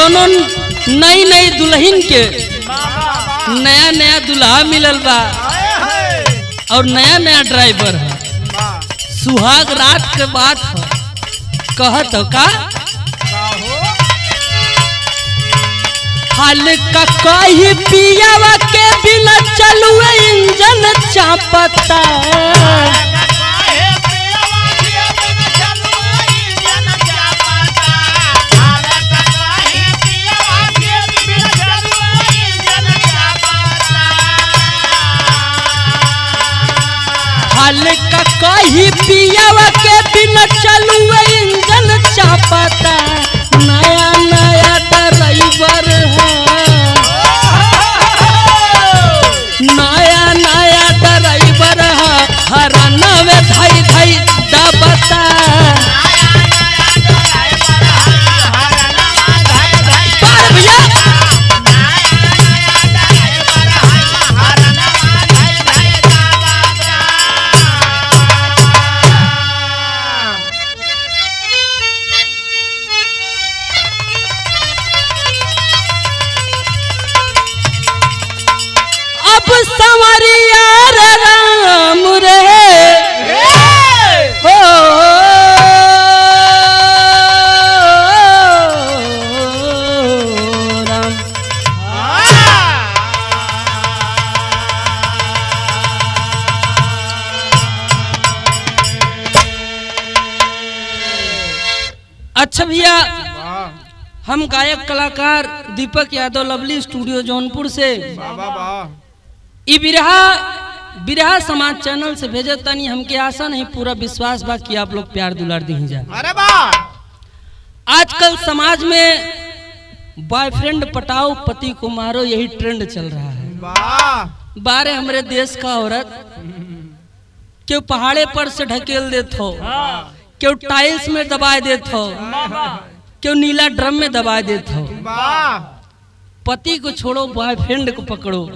कोनो नई नई दुल्हन के नया नया दुल्हा मिलल बा और नया नया ड्राइवर है। सुहाग रात के बात है, कहत हो का हाल का कही पियावा के बिना चलुए इंजन चापता। हाल का कही पियावा के बिना चलुए इंजन चापता। नया नया ड्राइवर है, नया नया ड्राइवर है, हरनवे धई धई दबता। संवरिया रे राम रे हो राम। अच्छा भैया, हम गायक कलाकार दीपक यादव लवली स्टूडियो जौनपुर से ई बिरहा समाज चैनल से भेजे तनी। हमके आशा नहीं पूरा विश्वास बा कि आप लोग प्यार दुलार दी जा। अरे वाह, आजकल समाज में बॉयफ्रेंड पटाओ पति को मारो यही ट्रेंड चल रहा है। बारे हमारे देश का औरत क्यों पहाड़े पर से ढकेल देत हो, क्यों टाइल्स में दबा देत हो, क्यों नीला ड्रम में दबा देत हो। पति को छोड़ो बॉयफ्रेंड को पकड़ो,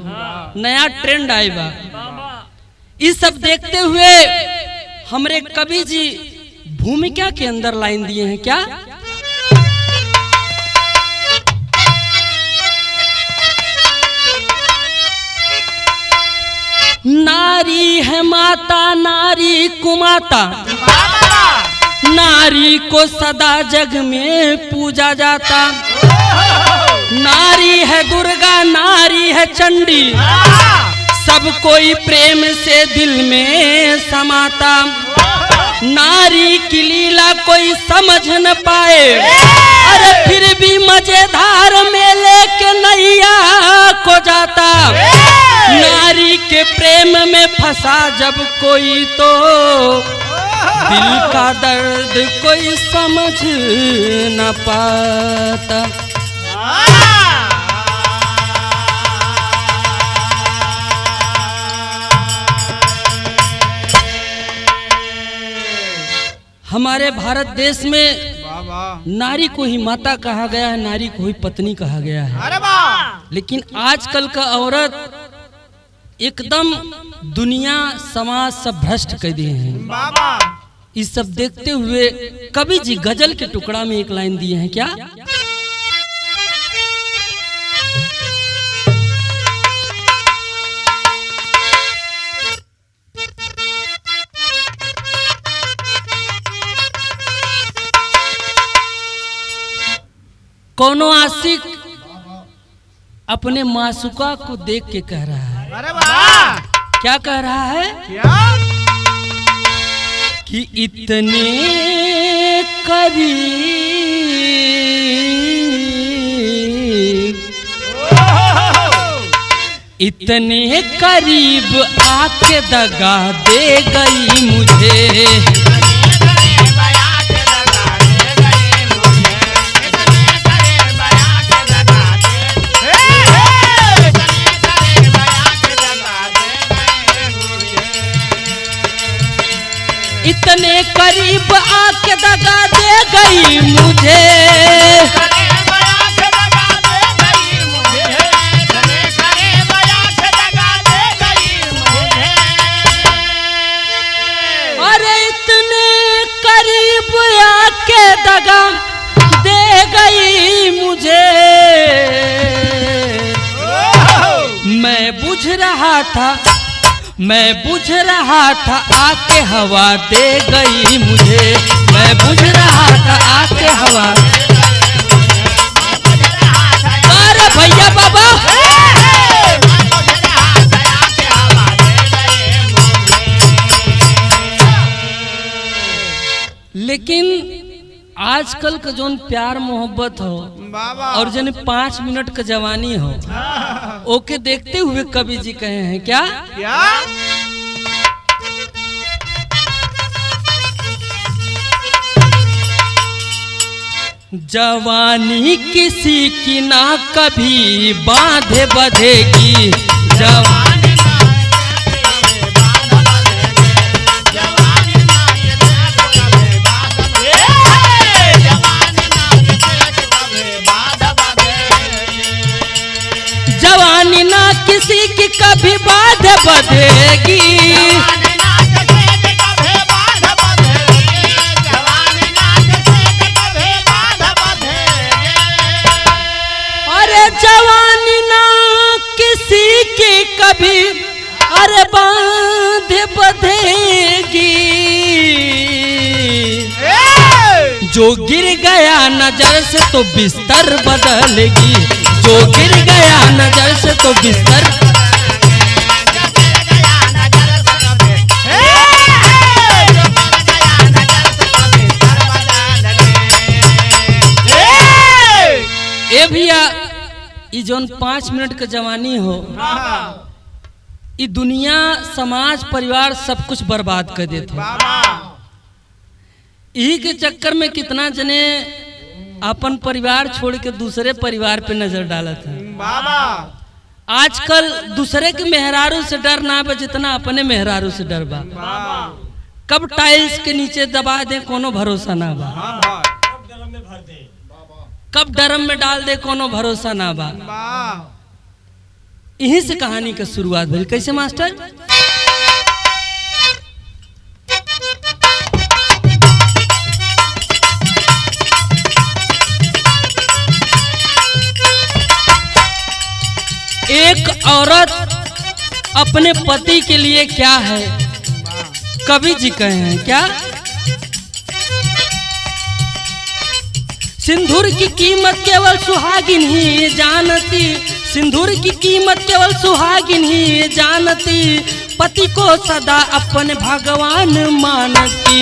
नया ट्रेंड आए बा। इस सब देखते हुए हमरे कवि जी भूमिका के अंदर लाइन दिए हैं क्या? नारी है माता नारी कुमाता, नारी को सदा जग में पूजा जाता। नारी है दुर्गा नारी है चंडी, सब कोई प्रेम से दिल में समाता। नारी की लीला कोई समझ न पाए, अरे फिर भी मजेदार मेले के नैया को जाता। नारी के प्रेम में फंसा जब कोई तो दिल का दर्द कोई समझ न पाता। हमारे भारत देश में नारी को ही माता कहा गया है, नारी को ही पत्नी कहा गया है। लेकिन आजकल का औरत एकदम दुनिया समाज सब भ्रष्ट कर दिए हैं। इस सब देखते हुए कवि जी गजल के टुकड़ा में एक लाइन दिए हैं क्या? कोनो आशिक अपने मासूका को देख के कह रहा है, अरे वाह, क्या कह रहा है? क्या? कि इतने करीब, इतने करीब आके दगा दे गई मुझे। इतने करीब आके दगा दे गई मुझे। अरे इतने करीब आके दगा दे गई गई मुझे, मैं बुझ रहा था आके हवा दे गई मुझे, मैं बुझ रहा था आके हवा। अरे भैया बाबा लेकिन आजकल का जोन प्यार मोहब्बत हो और जन 5 मिनट का जवानी हो, ओके देखते हुए कवि जी कहे हैं क्या? जवानी किसी की ना कभी बांधे बंधेगी, जवानी जवानी ना किसी की कभी बाध बंधेगी, अरे जवानी ना किसी की कभी अरे बांध बंधेगी, जो गिर गया नजर से तो बिस्तर बदलेगी, जो गिर गया नजर से तो बिस्तर। ए भैया ये जोन 5 मिनट का जवानी हो, ये दुनिया समाज परिवार सब कुछ बर्बाद कर देते। यही के चक्कर में कितना जने अपन परिवार छोड़ के दूसरे परिवार पे नजर डालत है। आजकल दूसरे के मेहरारू से डर ना बा जितना अपने मेहरारू से डर बा। कब टाइल्स के नीचे दबा दे कोनो भरोसा ना बा, कब ड्रम में डाल दे कोनो भरोसा ना बा। यहीं से कहानी का शुरुआत भइल। कैसे मास्टर? एक औरत अपने पति के लिए क्या है, कवि जी कहे हैं क्या? सिंदूर की कीमत केवल सुहागिन ही जानती, सिंदूर की कीमत केवल सुहागिन ही जानती, पति को सदा अपने भगवान मानती।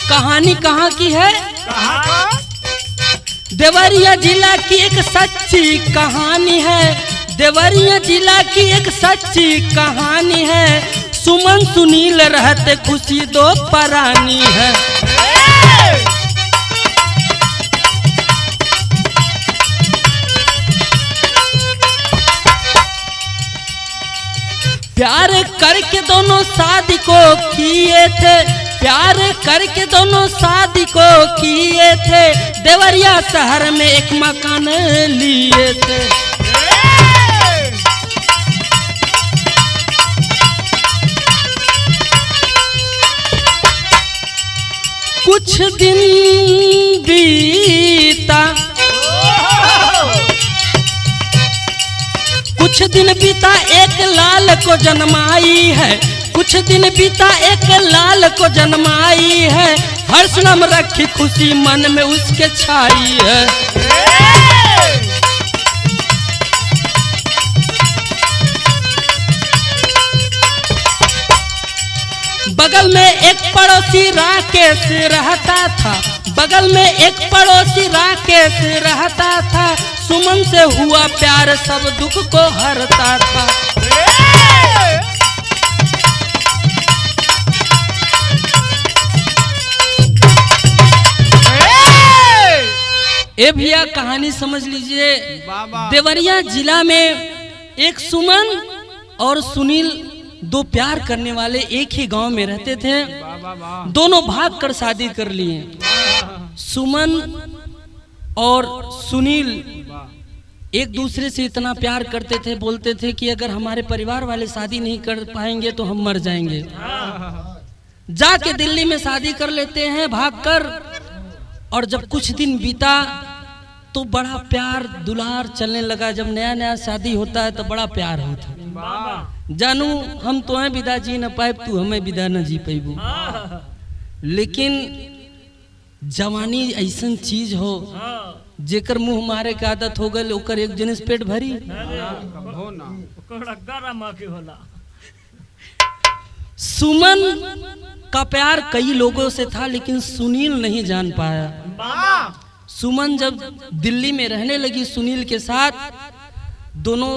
कहानी कहाँ की है? देवरिया जिला की एक सच्ची कहानी है, देवरिया जिला की एक सच्ची कहानी है। सुमन सुनील रहते खुशी दो परानी है। प्यार करके दोनों शादी को किए थे, प्यार करके दोनों शादी को किए थे, देवरिया शहर में एक मकान लिए थे। कुछ दिन बीता, कुछ दिन बीता एक लाल को जन्माई है, कुछ दिन बीता एक लाल को जन्माई है। हर्ष नाम रखी खुशी मन में उसके छाई है। बगल में एक पड़ोसी राकेश रहता था, बगल में एक पड़ोसी राकेश रहता था। सुमन से हुआ प्यार सब दुख को हरता था। ए भैया कहानी समझ लीजिए। देवरिया जिला में एक सुमन और सुनील दो प्यार करने वाले एक ही गांव में रहते थे। दोनों भाग कर शादी कर लिए। सुमन और सुनील एक दूसरे से इतना प्यार करते थे, बोलते थे कि अगर हमारे परिवार वाले शादी नहीं कर पाएंगे तो हम मर जाएंगे। जाके दिल्ली में शादी कर लेते हैं भागकर, और जब कुछ दिन बीता तो बड़ा प्यार दुलार चलने लगा। जब नया नया शादी होता है तो बड़ा प्यार होता है। जानू हम तो हैं विदा जी न पाए, तू हमें विदा न जी पैबू। लेकिन जवानी ऐसन चीज हो जेकर मुंह मारे के आदत हो गई, ओकर एक जिनिस पेट भरी। सुमन का प्यार कई लोगों से था लेकिन सुनील नहीं जान पाया। सुमन जब दिल्ली में रहने लगी सुनील के साथ, दोनों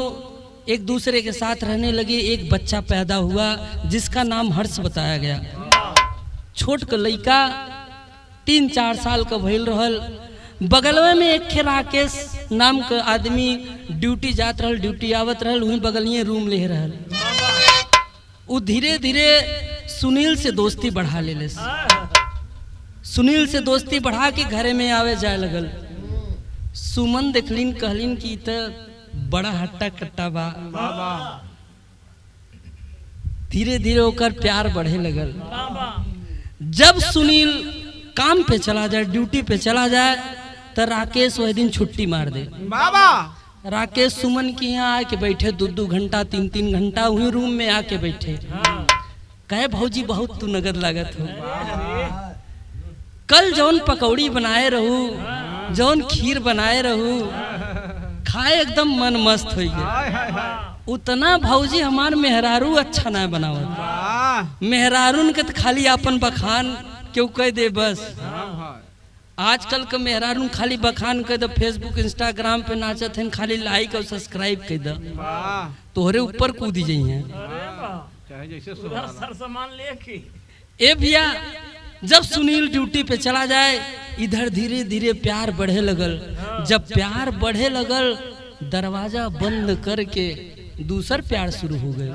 एक दूसरे के साथ रहने लगे। एक बच्चा पैदा हुआ जिसका नाम हर्ष बताया गया। छोट का लड़का 3-4 साल का भइल रहल। बगलवे में एक खे राकेश नाम का आदमी ड्यूटी जात रहल, ड्यूटी आवत रहल, वहीं बगलिए रूम ले रहल। वो धीरे धीरे सुनील से दोस्ती बढ़ा ले। सुनील से दोस्ती बढ़ा के घरे में आवे जाए लगल। सुमन देखलिन, कहलिन कि त बड़ा हट्टा कट्टा बा। धीरे धीरे होकर प्यार बढ़े लगल। जब सुनील काम पे चला जाए, ड्यूटी पे चला जाए, तो राकेश वह दिन छुट्टी मार दे। राकेश सुमन के यहाँ आके बैठे 2-2 घंटा 3-3 घंटा वही रूम में आके बैठे। कहे भौजी बहुत तू नगद लागत हो, कल जौन पकौड़ी बनाए रहू, जौन खीर बनाए रहू, खाए एकदम मन मस्त हो गया। उतना भौजी हमार मेहरारू अच्छा ना बनावत। मेहरारून के तो खाली अपन बखान क्यों कह दे बस। आजकल का मेहरारून खाली बखान कह दे, फेसबुक इंस्टाग्राम पे नाचत हैं, खाली लाइक और सब्सक्राइब कह दे, तोहरे ऊपर कूदी जाइए। ए भैया जब सुनील ड्यूटी पे चला जाए, इधर धीरे धीरे प्यार बढ़े लगल। जब प्यार बढ़े लगल, दरवाजा बंद करके दूसर प्यार शुरू हो गए।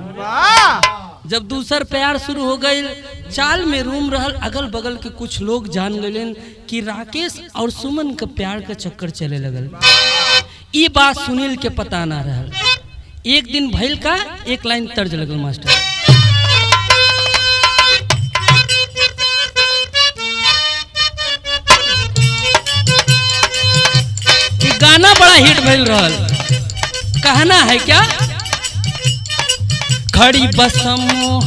जब दूसर प्यार शुरू हो गई, चाल में रूम रहल, अगल बगल के कुछ लोग जान गए कि राकेश और सुमन का प्यार का चक्कर चले लगल। ये बात सुनील के पता ना रहल। एक दिन भइल का एक लाइन तर्ज लगल मास्टर। गाना बड़ा हिट भइल रहल। कहना है क्या, खड़ी बसम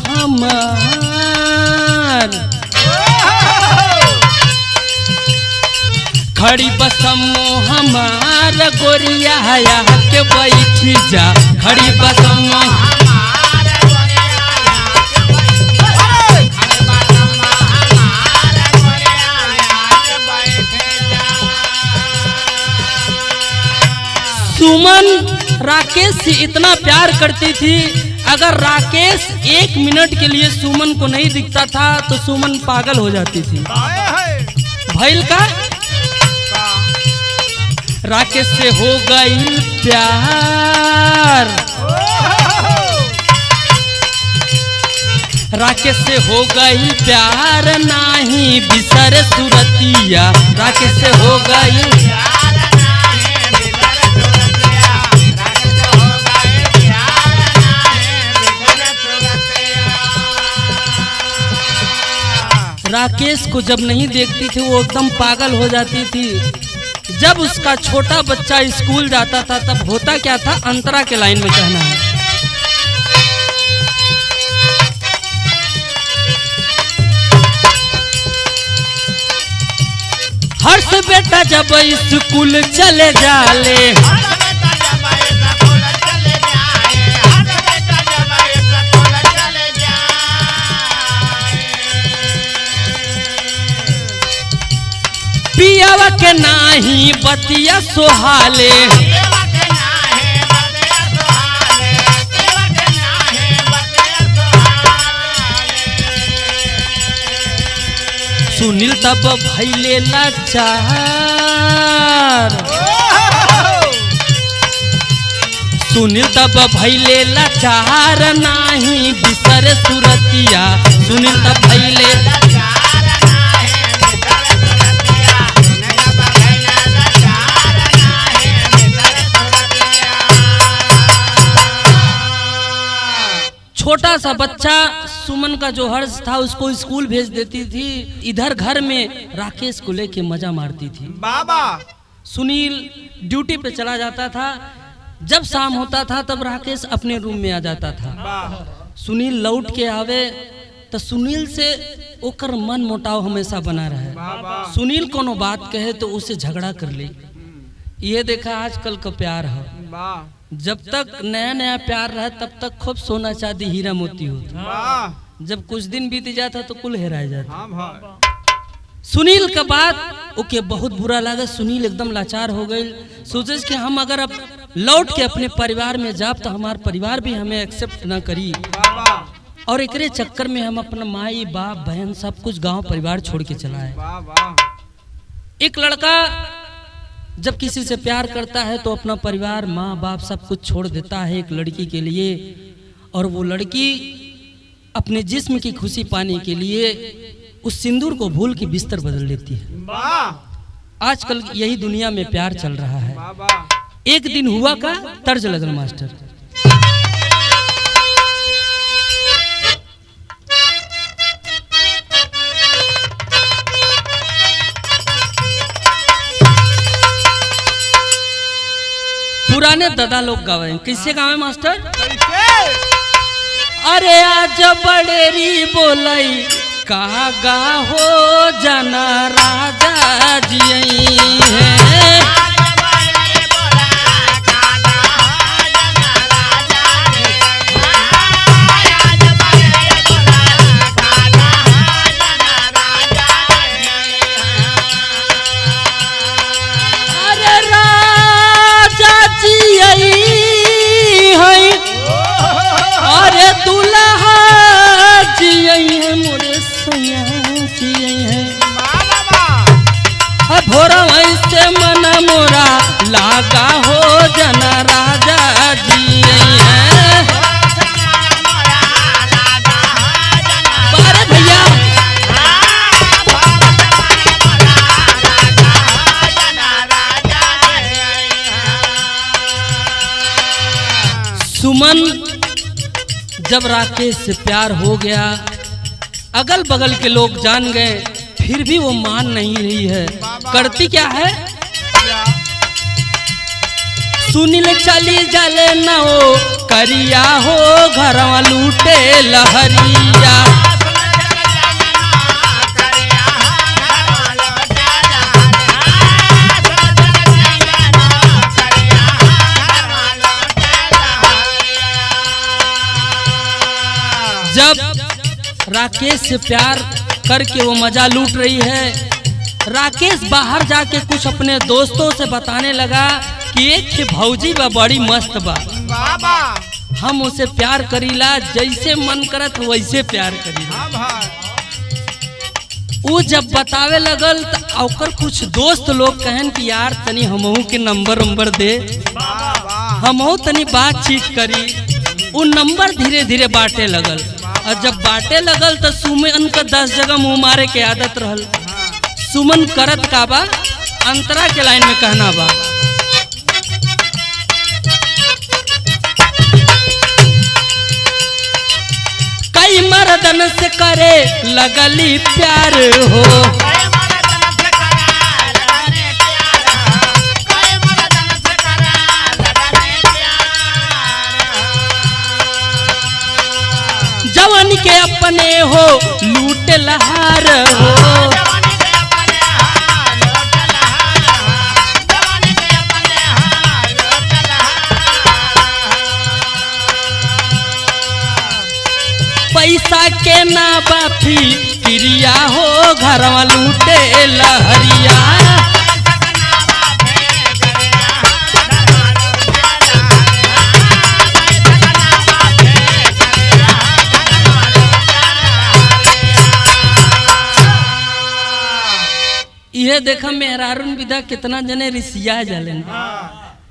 हमार, खड़ी बसम हमार गोरिया हया के बैठी जा, खड़ी बसम सुमन राकेश से इतना प्यार करती थी, अगर राकेश 1 मिनट के लिए सुमन को नहीं दिखता था तो सुमन पागल हो जाती थी। भइल का राकेश से हो गई प्यार, राकेश से हो गई प्यार, नाही बिसर सुरतिया, राकेश से हो गई। राकेश को जब नहीं देखती थी वो एकदम पागल हो जाती थी। जब उसका छोटा बच्चा स्कूल जाता था तब होता क्या था, अंतरा के लाइन में कहना है। हर्ष बेटा जब स्कूल चले जाले, पियावा के नाही बतिया सोहाले, सुनील तब भइले लाचार, सुनील तब भइले लाचार, नाही बिसर सुरतिया, सुनील तब भइले छोटा सा बच्चा सुमन का जो हर्ष था उसको स्कूल भेज देती थी, इधर घर में राकेश को लेके मजा मारती थी। बाबा सुनील ड्यूटी पे चला जाता था, जब शाम होता था तब राकेश अपने रूम में आ जाता था। सुनील लौट के आवे तो सुनील से ओकर मन मोटाव हमेशा बना रहे। सुनील कोनो बात कहे तो उसे झगड़ा कर ले। ये देखा आजकल का प्यार है, जब तक नया नया प्यार रहे तब तक खूब सोना चांदी हीरा मोती होता, जब कुछ दिन बीत जाता तो कुल हेरा जाता। सुनील का बात ओके बहुत बुरा लगा। सुनील एकदम लाचार हो गई, सोचे कि हम अगर अब लौट के अपने परिवार में जाब तो हमार परिवार भी हमें एक्सेप्ट ना करी, और एकरे चक्कर में हम अपना माई बाप बहन सब कुछ गांव परिवार छोड़ के चला है। एक लड़का जब किसी से प्यार करता है तो अपना परिवार माँ बाप सब कुछ छोड़ देता है एक लड़की के लिए, और वो लड़की अपने जिस्म की खुशी पाने के लिए उस सिंदूर को भूल के बिस्तर बदल लेती है। आजकल यही दुनिया में प्यार चल रहा है। एक दिन हुआ का तर्ज लगल मास्टर। पुराने दादा लोग गावे, किससे गावे मास्टर? अरे आज बड़ेरी बोलई कहा गा हो जाना राजा जी है। से मन मोरा लागा हो जना राजा जी है। बारे भैया सुमन जब राकेश से प्यार हो गया, अगल बगल के लोग जान गए, फिर भी वो मान नहीं रही है। करती क्या है? सुनील चली जले न हो करिया हो घरवा लूटे लहरिया। जब राकेश से प्यार करके वो मजा लूट रही है, राकेश बाहर जाके कुछ अपने दोस्तों से बताने लगा कि एक भौजी बा बड़ी मस्त बा, हम उसे प्यार करीला, जैसे मन करत वैसे प्यार करीला। वो जब बतावे लगल तो ओकर कुछ दोस्त लोग कहन कि यार तनी हमहू के नंबर दे, हमहू तनी बातचीत करी। वो नंबर धीरे धीरे बांटे लगल, और जब बांटे लगल तो सुमन का 10 जगह मुँह मारे के आदत रहल। सुमन करत का बा, अंतरा के लाइन में कहना बा, कई मर्दन से करे लगली प्यार हो, जवानी के अपने हो लूट लहार हो। पैसा के ना बाफी क्रिया हो घरवा लूटे लहरिया। यह देखा मेहरारू विदा कितना जने रिसिया जले।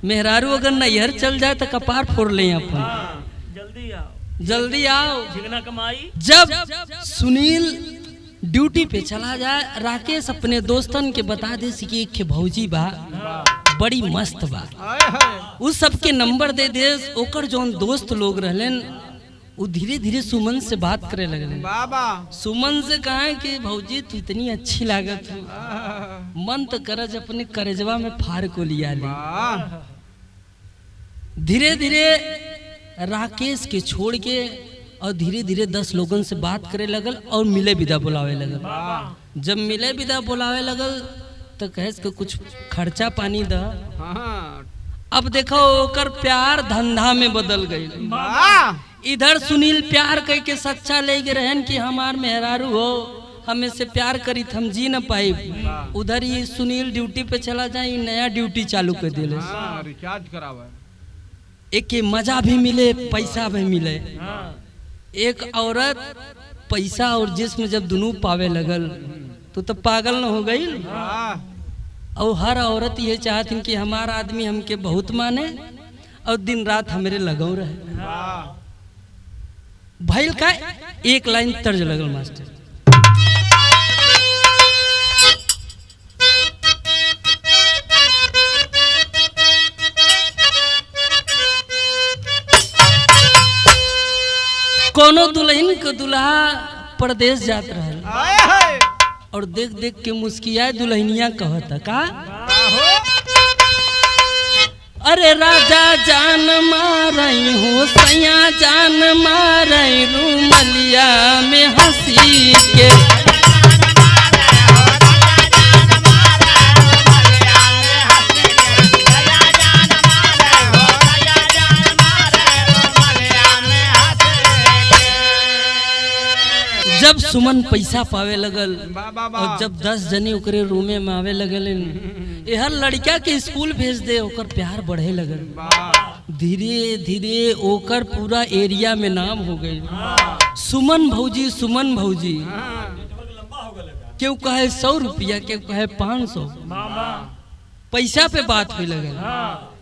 मेहरारू अगर नैहर चल जाए तो कपार फोड़ ले अपन। जल्दी आओ कमाई। जब सुनील ड्यूटी पे चला जाए, राकेश अपने दोस्तन के बता दे कि एक भौजी बा बड़ी मस्त बा, उस सबके नंबर दे दे। ओकर जौन दोस्त लोग रहलन वो धीरे धीरे सुमन से बात करे लगले। बाबा सुमन से कहा कि भौजी तू इतनी अच्छी लागत हो, मन तो करज अपने करेजवा में फाड़ को लिया ले। धीरे धीरे राकेश के छोड़ के और धीरे धीरे 10 लोगों से बात करे लगल और मिले विदा बुलावे लगल। जब मिले विदा बुलावे लगल तो कहेस कि कुछ खर्चा पानी दा। अब देखो ओकर प्यार धंधा में बदल गई। इधर सुनील प्यार कह के सच्चा ले गए रहन कि हमार मेहरारू हो, हमें से प्यार करी हम जी न पाई। उधर ही सुनील ड्यूटी पे चला जाए, नया ड्यूटी चालू कर दिले। रिचार्ज करावा, एक के मजा भी मिले पैसा भी मिले। एक औरत पैसा और जिस्म जब दोनों पावे लगल तो पागल न हो गई। और हर औरत ये चाहती कि हमारा आदमी हमके बहुत माने और दिन रात हमारे लगौ रहे। भइल का एक लाइन तर्ज लगल मास्टर। कोनो दुल्हन के दुल्हा परदेश जात रहे और देख देख के मुस्कियाए दुल्हनिया कहता का, अरे राजा जान मारई हो सैया जान मारई रूमलिया में हंसी के। जब सुमन पैसा पावे लगल और जब 10 जने ओकरे रूमे में आवे लगल, हर लड़का के स्कूल भेज दे, ओकर प्यार बढ़े लगल। धीरे धीरे ओकर पूरा एरिया में नाम हो गई। सुमन भौजी सुमन भौजी, क्यों कहे 100 रुपया, क्यों कहे 500। पैसा पे बात हुई लगल।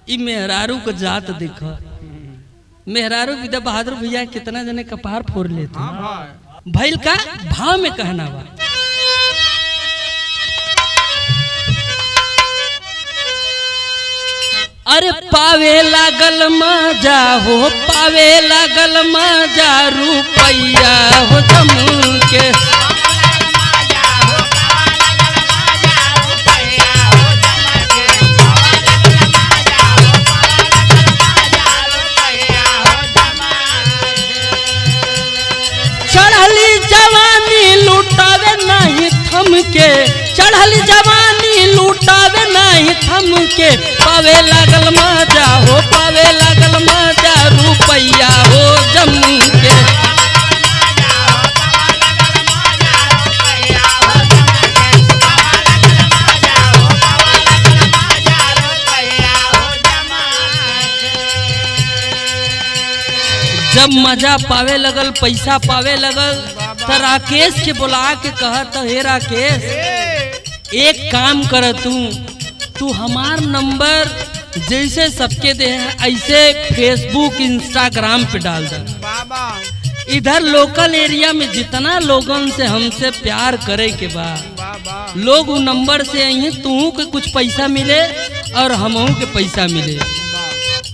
इ मेहरारू को जात देखा, मेहरारू विदा बहादुर भैया कितना जने कपार फोड़ लेते। भइल का भाव में कहना बा, अरे पावे लागल मजा हो, पावे लागल मजा रुपैया हो जम के। चढ़ली जवानी लूटावे नहीं थम के, चढ़ली जवानी लूटावे नहीं थम के। पावे लागल मजा हो, पावे लागल मजा रुपैया हो जम के। जब मजा पावे लगल, पैसा पावे लगल, तो राकेश के बुला के कहत, हे राकेश एक काम कर, तू हमार नंबर जैसे सबके दे ऐसे फेसबुक इंस्टाग्राम पे डाल दे। इधर लोकल एरिया में जितना लोगन से हमसे प्यार करे के बाद लोग वो नंबर से आई, तू के कुछ पैसा मिले और हमहू के पैसा मिले।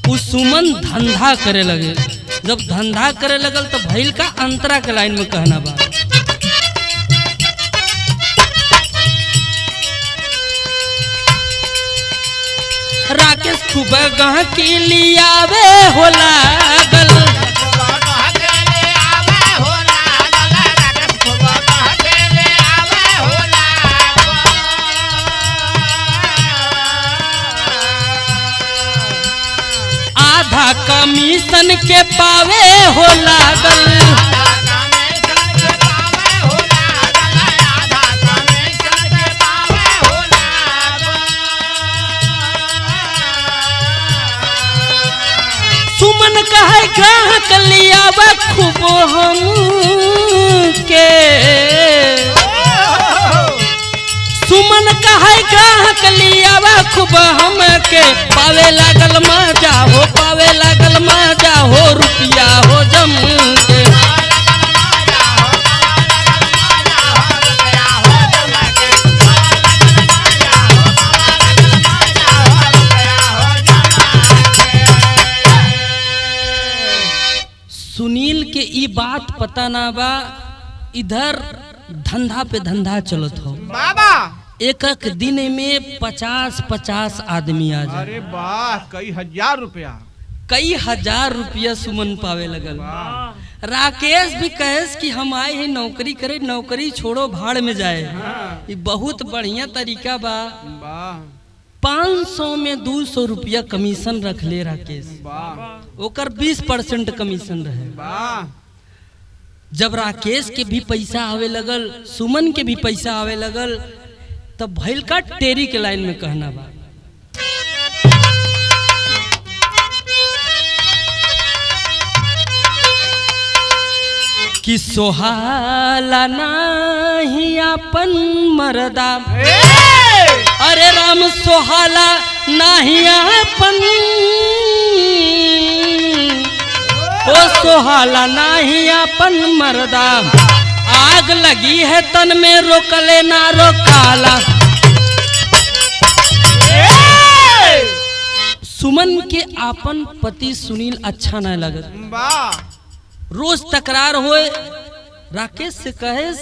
उस सुमन धंधा करे लगे। जब धंधा करे लगल तो भइल का अंतरा के लाइन में कहना बा, राकेश खूब गहकी लियावे हो लागल। आधा कमीशन के पावे हो लागल। सुमन कहे ग्राहक लियावा खूब हम के। सुमन कहे ग्राहक लियावा खूब हम के। पावे लागल मजा हो, पावे लागल मजा हो रुपया हो जम के। सुनील के ई बात पता ना बा इधर धंधा पे धंधा चलत हो बाबा। एक एक दिन में 50-50 आदमी आ जाए। अरे वाह, कई हजार रुपया, कई हजार रुपया सुमन पावे लगल। राकेश भी कहेस कि हम आए हैं नौकरी करे, नौकरी छोड़ो भाड़ में जाए। ये बहुत बढ़िया तरीका बा। 500 में 200 रुपया कमीशन रख ले राकेश, ओकर 20% कमीशन रहे। जब राकेश के भी पैसा आवे लगल, सुमन के भी पैसा आवे लगल, तब भैल का टेरी के लाइन में कहना बा कि सोहाला नाही अपन मरदा, अरे राम सोहाला नाही अपन, ओ सोहाला नाही अपन मरदा, आग लगी है तन में रोकले ना रोकाला। सुमन के आपन पति सुनील अच्छा न लगत, रोज तकरार होए। राकेश से कहेस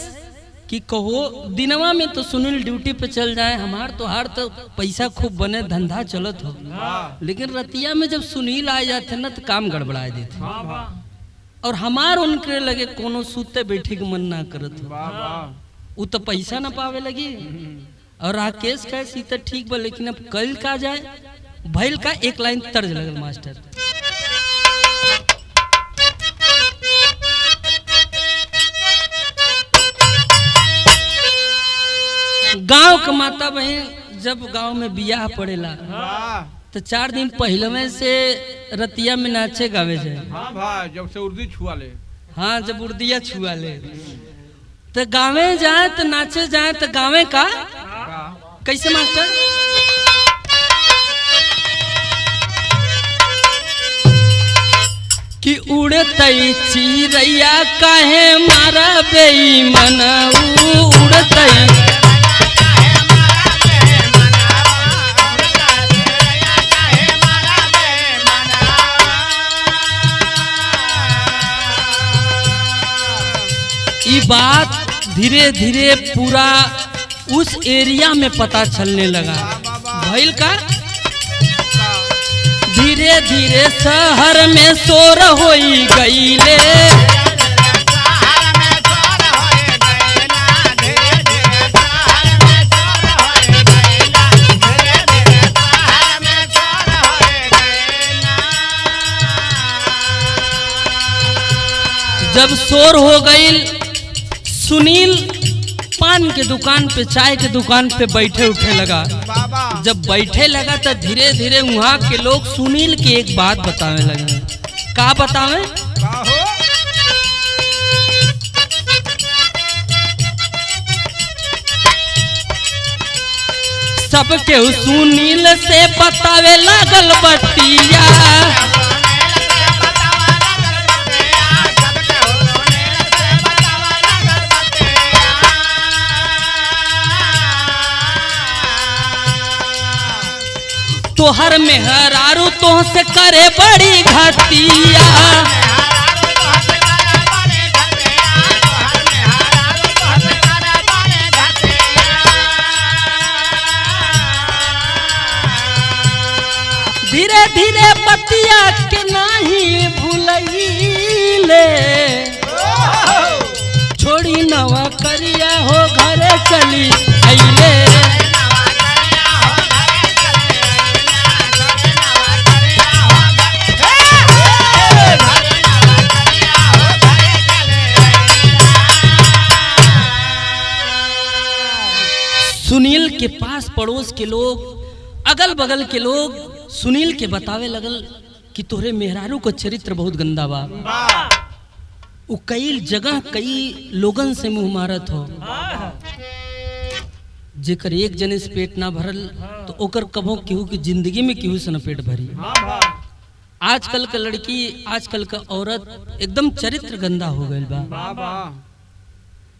कि कहो दिनवा में तो सुनील ड्यूटी पे चल जाए, हमार तो हार तो पैसा खूब बने, धंधा चलत हो, लेकिन रतिया में जब सुनील आ जाते ना तो काम गड़बड़ा देते, और हमार उनके लगे कोनो सूते बैठे के मन ना करत हो, वो तो पैसा ना पावे लगी। और राकेश कहे सीता ठीक बा, लेकिन अब कल का जाए। भैल का एक लाइन तर्ज लगल मास्टर, गांव के माता बहन जब गांव में बियाह पड़ेला तो 4 दिन पहले में से रतिया में नाचे गावे जाए। हाँ भाई, जब से उर्दी छुआ ले, हाँ जब उर्दिया छुआ ले तो गावे जाए तो नाचे जाए। तो गावे का कैसे मास्टर, कि उड़तई चिरैया काहे मारा बेईमान, उड़तई ये बात धीरे धीरे पूरा उस एरिया में पता चलने लगा। भइल का धीरे धीरे शहर में शोर होई गईले, जब शोर हो गई सुनील पान के दुकान पे, चाय के दुकान पे बैठे उठे लगा। जब बैठे लगा तो धीरे धीरे वहाँ के लोग सुनील की एक बात बतावे लगे। का बतावे, सबके सुनील से बतावे लागल बतिया, तोहर मेहरारू तोह से करे बड़ी घटिया, धीरे धीरे बतिया के नाही भूलैले, छोड़ी नवा करिया हो घरे चली अइले। सुनील के पास पड़ोस के लोग, अगल बगल के लोग सुनील के बतावे लगल कि तोहरे मेहरारू को चरित्र बहुत गंदा बा, वो कई जगह कई लोगन से मुंह मारत हो, जेकर एक जने से पेट ना भरल तो ओकर कभो केहू की जिंदगी में केहू से न पेट भरी। आजकल का लड़की, आजकल का औरत एकदम चरित्र गंदा हो गई बा।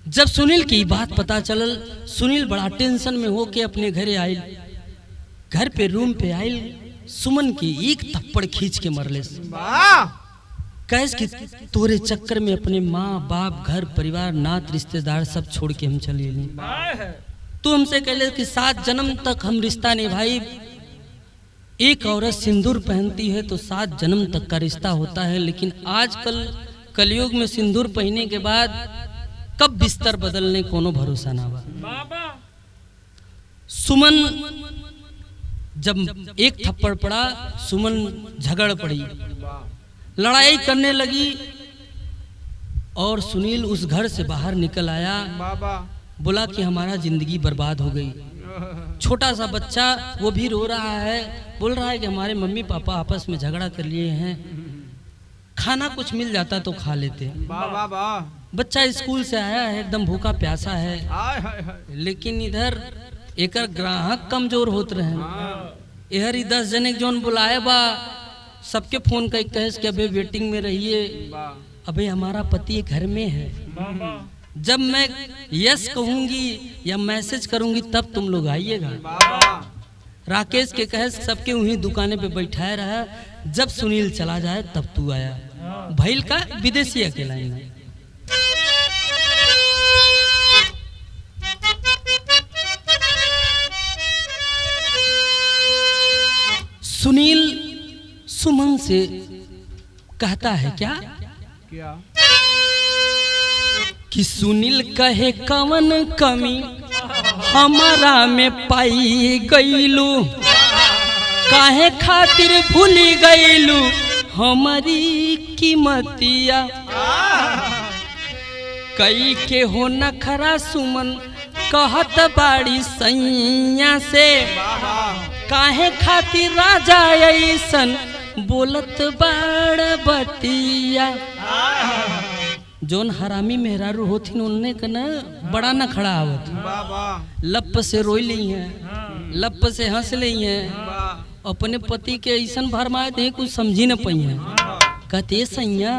जब सुनील की बात पता चलल, सुनील बड़ा टेंशन में हो के अपने घरे आयल, घर पे रूम पे आयल, सुमन की एक थप्पड़ खींच के मरले। कैस कि तोरे चक्कर में अपने माँ बाप घर परिवार नात रिश्तेदार सब छोड़ के हम चले ली। तू हमसे कहले कि 7 जन्म तक हम रिश्ता निभाई। एक औरत सिंदूर पहनती है तो 7 जन्म तक का रिश्ता होता है, लेकिन आजकल कलयुग में सिंदूर पहनने के बाद कब बिस्तर बदलने कोनो भरोसा ना बा। सुमन जब एक थप्पड़ पड़ा, सुमन झगड़ पड़ी, लड़ाई करने लगी और सुनील उस घर से बाहर निकल आया। बोला कि हमारा जिंदगी बर्बाद हो गई। छोटा सा बच्चा वो भी रो रहा है, बोल रहा है कि हमारे मम्मी पापा आपस में झगड़ा कर लिए हैं, खाना कुछ मिल जाता तो खा लेते। बच्चा स्कूल से आया है, एकदम भूखा प्यासा है, लेकिन इधर एक ग्राहक कमजोर होत रहे। इधर 10 जने जोन बुलाए बा, सबके फोन कर कहे कि अबे वेटिंग में रहिए, अबे हमारा पति घर में है, जब मैं यस कहूंगी या मैसेज करूंगी तब तुम लोग आइएगा। राकेश के कहे सबके वहीं दुकाने पे बैठाए रहा, जब सुनील चला जाए तब तू आया। भैल का विदेशी अकेला ही। सुनील सुमन से कहता है क्या कि सुनील कहे कवन कमी हमारा में पाई गईलू, काहे खातिर भूली गईलू हमारी कीमतिया। कई के हो नखरा सुमन कहत बाड़ी सैया से, काहे खातिर राजा ऐसन बोलत बाड़ बतिया। जोन हरामी मेहरारू होथिन उनने का ना बड़ा न खड़ा आवत, लप से रोई ली हैं, लप से हंस ली हैं, अपने पति के ऐसन भरमाए थे कुछ समझी न पाई हैं। कहते सैया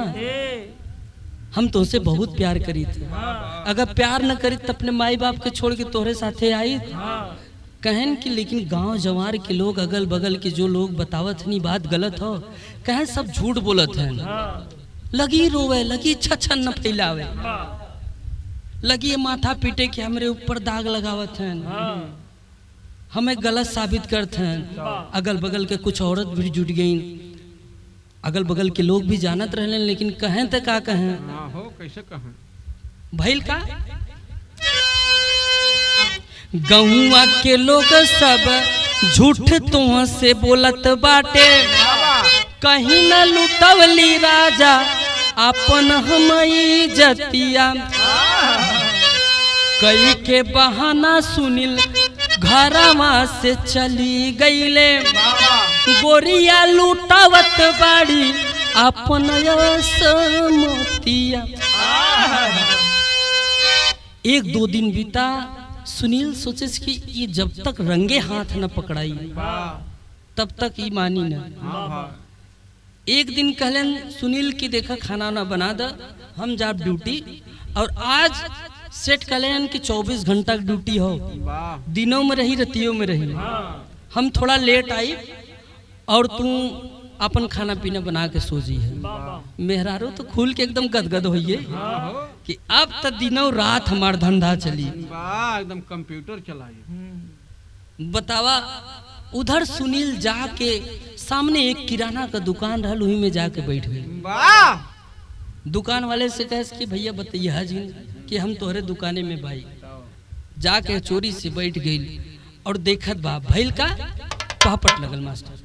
हम तुमसे बहुत प्यार करी थे, अगर प्यार न करी तो अपने माई बाप के छोड़ के तोहरे साथे आई। कहन कि लेकिन गांव जवार के लोग अगल बगल के जो लोग बतावत नहीं बात गलत हो, कहन सब झूठ बोलत हैं। लगी रोवे, लगी छछन न फैलावे, लगी माथा पीटे के हमरे ऊपर दाग लगावत हैं, हमें गलत साबित करते हैं। अगल बगल के कुछ औरत भी जुट गई, अगल बगल के लोग भी जानत रहने, लेकिन कहें तो का कहें, कैसे कहें भैल का गहुआ के लोग सब झूठ तुह से बोलत बाटे, कहीं न लुटवली राजा अपन हमई जतिया। कई के बहाना सुनील घरवा से चली गईले, गोरिया लुटावत बाड़ी अपन मोतिया। 1-2 दिन बीता, सुनील सोचे कि ये जब तक रंगे हाथ न पकड़ाई तब तक ये मानी न। एक दिन कहलन सुनील की देखा खाना ना बना द, हम जाब ड्यूटी, और आज सेट कहलन कि 24 घंटा की ड्यूटी हो, दिनों में रही रतियों में रही, हम थोड़ा लेट आई और तू अपन खाना पीना बना के सो जी है। मेहरारू तो खुल के एकदम गदगद होइए कि अब तो दिनों रात हमार धंधा चली, एकदम कंप्यूटर चलाई। बतावा उधर सुनील जाके सामने एक किराना का दुकान रहा, वहीं में जाके बैठ गई। दुकान वाले से कहे कि भैया बताइए हाजी कि हम तोहरे दुकाने में भाई, जाके चोरी से बैठ गई और देखत बा भैल का पापट लगल मास्टर।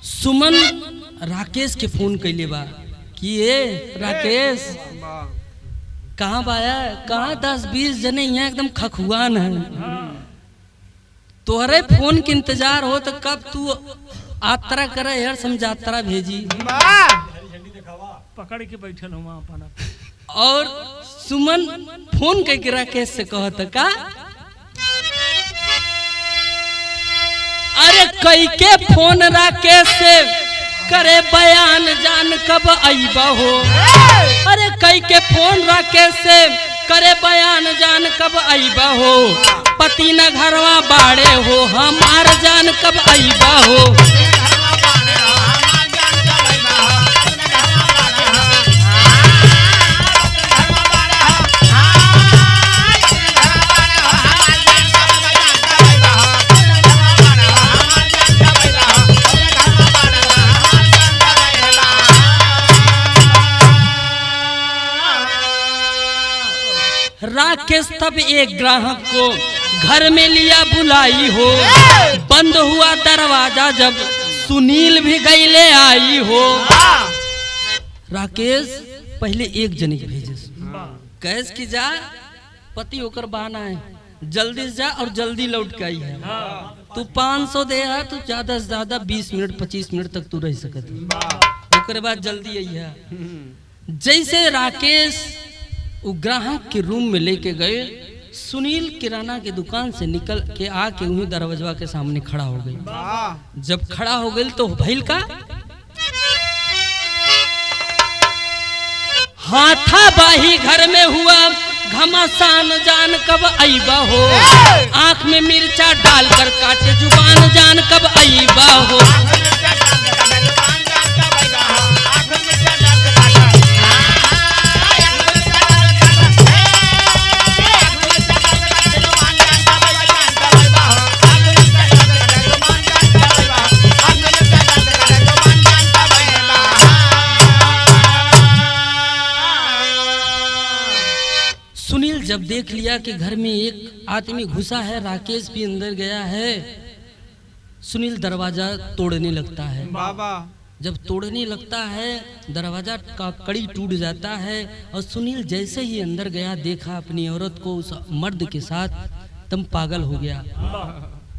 सुमन राकेश के फोन कैले बा कि ये राकेश कहाँ बाया, कहाँ 10-20 जने यहाँ एकदम खखुआन है, तोहरे फोन के इंतजार हो तो कब तू आतरा करे यार, समझातरा भेजी पकड़ के बैठल हूँ अपना। और सुमन फोन करके राकेश से कहत का, अरे कई के फोन राकेश से करे बयान जान कब आईबा हो। अरे कई के फोन राकेश से करे बयान जान कब आईबा हो, पति न घरवा बाड़े हो, हमार जान कब आईबा हो। राकेश तब एक ग्राहक को घर में लिया बुलाई हो, बंद हुआ दरवाजा जब सुनील भी गईले आई हो। राकेश पहले एक जने के भेजे कैस की जा, पति होकर बहाना है, जल्दी से जा और जल्दी लौट के आई है। तू 500 दे है तो ज्यादा से ज्यादा 20 मिनट 25 मिनट तक तू रह सकत, ओकर बाद जल्दी आई है। जैसे राकेश वो ग्राहक के रूम में लेके गए, सुनील किराना की दुकान से निकल के आके वहीं दरवाजा के सामने खड़ा हो गई। जब खड़ा हो गई तो भइल का हाथाबाही घर में हुआ घमासान, जान कब आईबा हो, आंख में मिर्चा डालकर काटे जुबान, जान कब आईबा हो। जब देख लिया कि घर में एक आदमी घुसा है, राकेश भी अंदर गया है, सुनील दरवाजा तोड़ने लगता है। बाबा जब तोड़ने लगता है दरवाजा का कड़ी टूट जाता है और सुनील जैसे ही अंदर गया देखा अपनी औरत को उस मर्द के साथ, तब पागल हो गया।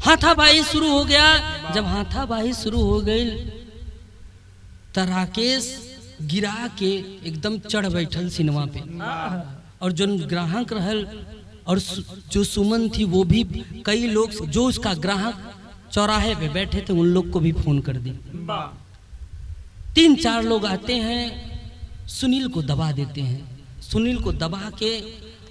हाथाबाही शुरू हो गया। जब हाथाबाही शुरू हो गई तो राकेश गिरा के एकदम चढ़ बैठल सिनेमा पे, और जो ग्राहक रहल और जो सुमन थी वो भी, कई लोग जो उसका ग्राहक चौराहे पे बैठे थे उन लोग को भी फोन कर दी। 3-4 लोग आते हैं, सुनील को दबा देते हैं। सुनील को दबा के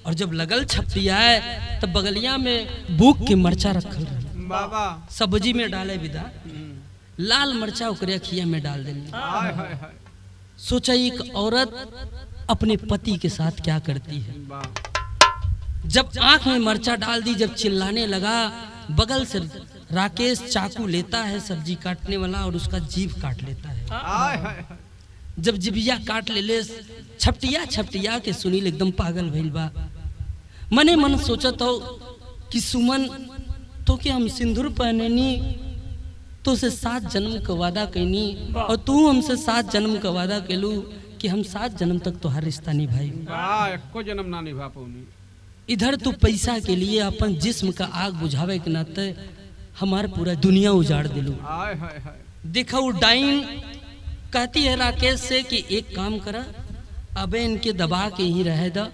और जब लगल छपटिया है तब बगलिया में बूक के मरचा रखल बाबा, सब्जी में डाले विदा, लाल मरचा ओकरे अखिया में डाल देंगे। सोचा एक औरत अपने पति के साथ क्या करती है। जब आंख में मरचा डाल दी, जब चिल्लाने लगा, बगल से राकेश चाकू लेता है सब्जी काटने वाला और उसका जीभ काट लेता है। जब जिबिया काट ले छपटिया छपटिया के सुनील एकदम पागल भइल बा। मने मन सोचत हो कि सुमन तो कि हम सिंदूर पहननी तो से 7 जन्म का वादा कैनी और तू हमसे 7 जन्म का वादा कैलू कि हम 7 जन्म तक तोहार रिश्ता निभाई, एको जन्म ना निभा पौनी। इधर तू पैसा के लिए अपन जिस्म का आग बुझावे के नाते हमार पूरा दुनिया उजाड़ दिलू। देखा वो डाइन कहती है राकेश से कि एक काम करा, अबे इनके दबा के ही रह दा,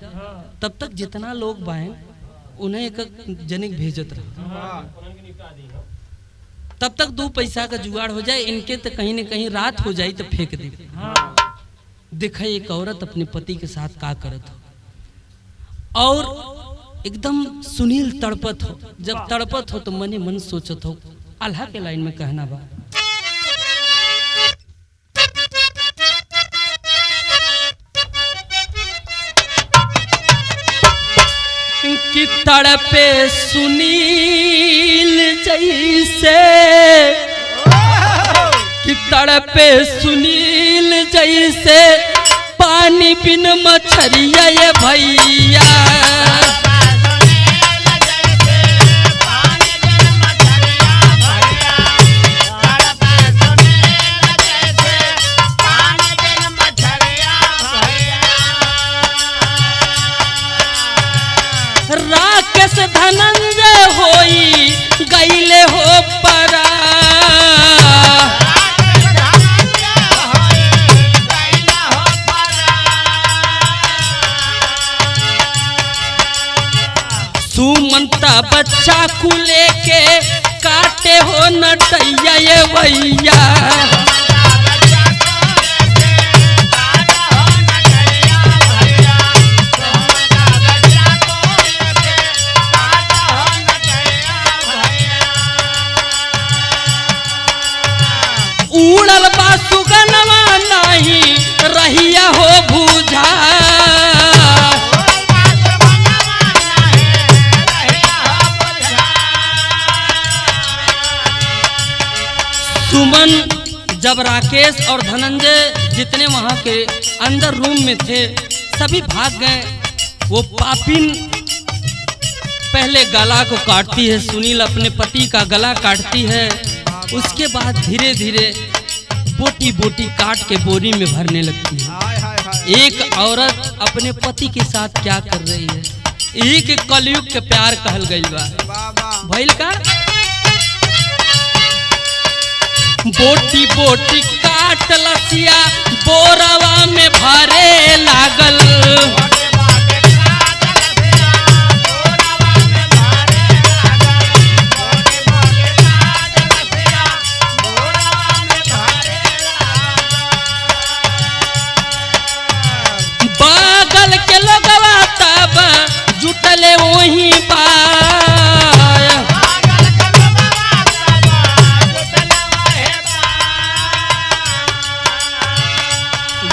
तब तक जितना लोग बाएं उन्हें एक जनिक भेजत रहा, तब तक 2 पैसा का जुगाड़ हो जाए, इनके तो कहीं न कहीं रात हो जाए तो फेंक दे। देखा एक औरत अपने पति के साथ का करत हो और एकदम सुनील तड़पत हो। जब तड़पत हो तो मने मन सोचत हो, अल्लाह के लाइन में कहना बा, कि तड़पे सुनील जैसे, कि तड़पे सुनील जैसे पानी बिन मछरिया ये भैया। राकेश धनंजय होई गईले हो परा, सुमंता बच्चा को लेके काटे हो नटैया ये भैया। सुमन जब राकेश और धनंजय जितने वहां के अंदर रूम में थे सभी भाग गए। वो पापिन पहले गला को काटती है, सुनील अपने पति का गला काटती है। उसके बाद धीरे धीरे बोटी बोटी काट के बोरी में भरने लगती है। एक औरत अपने पति के साथ क्या कर रही है, यही के कलयुग के प्यार कहल गई बा। भइल का बोटी बोटी काट लसिया बोरवा में भरे लागल। बगल के लोगवा तब जुटले वहीं बा।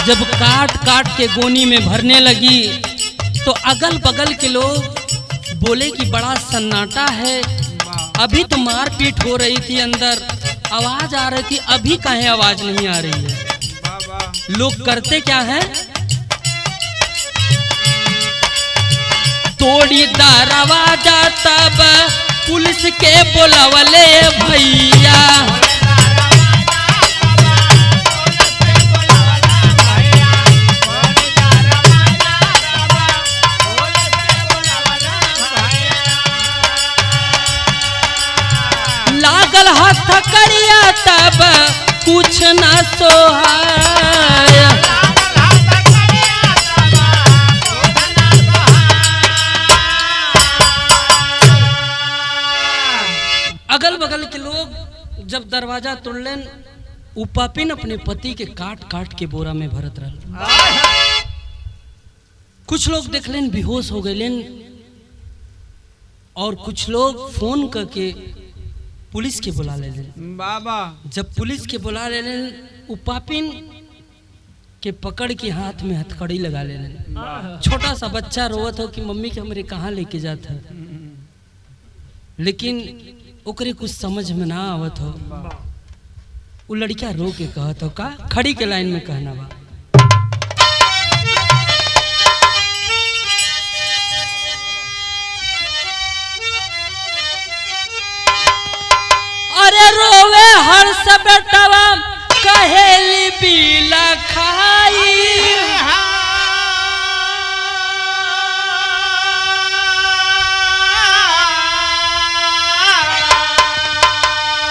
जब काट काट के गोनी में भरने लगी तो अगल बगल के लोग बोले कि बड़ा सन्नाटा है, अभी तो मारपीट हो रही थी, अंदर आवाज आ रही थी, अभी काहे आवाज नहीं आ रही है। लोग करते क्या है, तोड़ी दरवाजा तब पुलिस के बोलवले भैया। लागल हाथ करिया तब कुछ न सोहाया। अगल बगल के लोग जब दरवाजा तोड़लेन उपापिन अपने पति के काट काट के बोरा में भरत रह। कुछ लोग देख लेन बेहोश हो गए लेन, और कुछ लोग फोन करके पुलिस के बुला ले लेन। बाबा जब पुलिस के बुला ले लेन उपापिन के पकड़ के हाथ में हथकड़ी लगा ले लेन। छोटा सा बच्चा रोवत हो कि मम्मी के हमरे कहाँ लेके जाता है, लेकिन ओकरे कुछ समझ में ना आवत हो। वो लड़का रो के कहत हो का खड़ी के लाइन में कहना बा, अरे रोवे हर्ष बेटवा कहेली बीला खाई।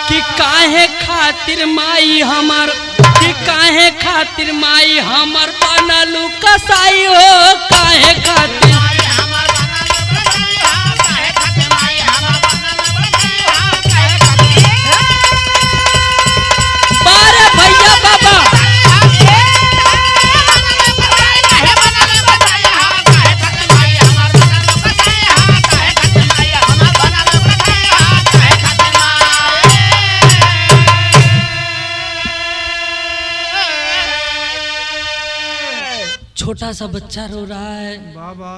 कि काहे खातिर माई हमर, कि काहे खातिर माई हमर बनलू कसाई हो, काहे खातिर भैया बाबा। छोटा सा बच्चा रो रहा है। बाबा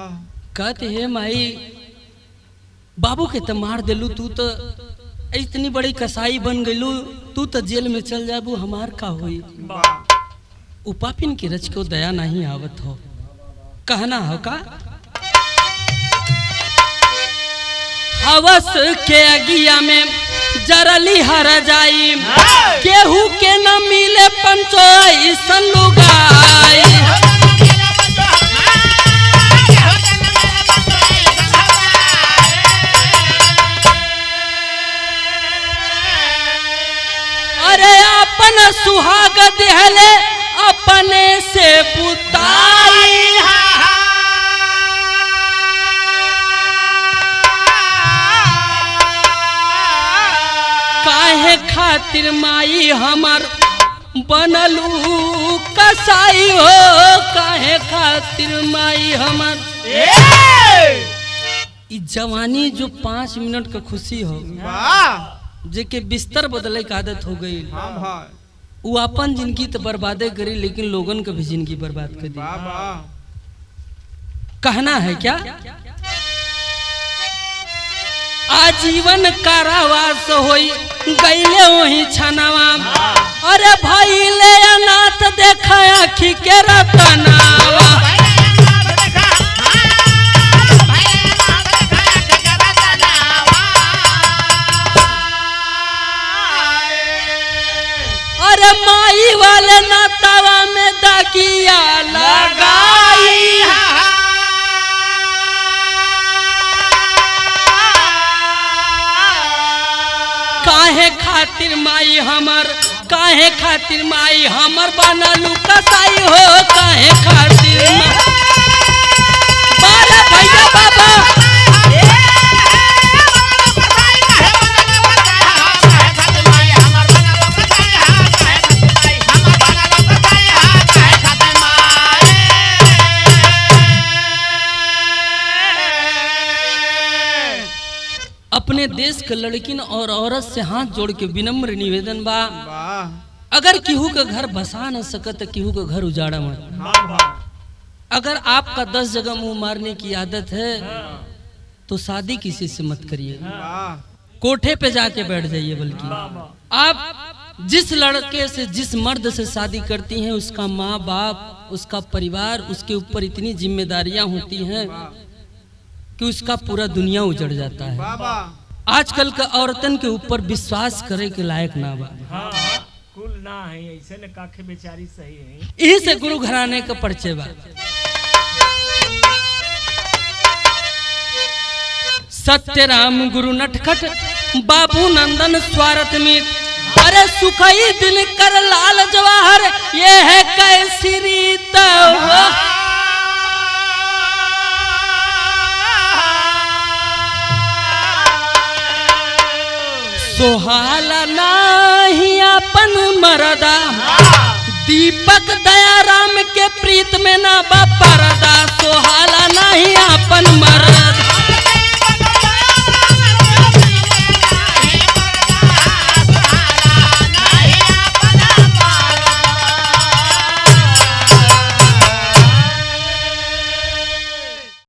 कहते है माई बाबू के तो मार दिलू, तू तो इतनी बड़ी कसाई बन गईलू, तू तो जेल में चल जाबू, हमार का होई। उपापिन की रच को दया नहीं आवत हो, कहना हो का हवस के अगिया में जरली हर जाई, केहू के न मिले पंचो ऐसन लुगाई। अरे अपन सुहाग देहले अपने से बुताई। काहे खातिर माई हमर बनलू कसाई हो, काहे खातिर माई हमर। ई जवानी जो 5 मिनट का खुशी हो, जेके बिस्तर बदले की आदत हो गई, वो अपन जिंदगी तो बर्बादे करी, लेकिन लोगन का भी जिंदगी बर्बाद कर दी। कहना है क्या आजीवन कारावास होई गईले वही छनावा। अरे भाई ले अनाथ देखा आखी के रतनावा। अरे माई वाले नातावा में दागिया लगाई। काहे खातिर माई हमर, काहे खातिर माई हमर बनलू कसाई हो। काहे खातिर बारे भैया बाबा अपने देश के लड़किन और औरत से हाथ जोड़ के विनम्र निवेदन बा, अगर केहू का घर बसा न सकत केहू का घर उजाड़ा मत। अगर आपका 10 जगह मुंह मारने की आदत है तो शादी किसी से मत करिए, कोठे पे जाके बैठ जाइए। बल्कि आप जिस लड़के से, जिस मर्द से शादी करती हैं उसका माँ बाप, उसका परिवार, उसके ऊपर इतनी जिम्मेदारियां होती हैं कि उसका पूरा दुनिया उजड़ जाता है। आजकल का औरतन के ऊपर विश्वास करे के लायक ना बा। कुल ना है ऐसे न काखे बेचारी सही है। यही से गुरु घराने का परिचय बा। सत्यराम गुरु नटखट बाबू नंदन स्वार्थ में। अरे सुखई दिल कर लाल जवाहर ये है कैसी रीत। सोहाला नाही अपन मरदा, दीपक दयाराम के प्रीत में ना बा परदा। सोहाला नहीं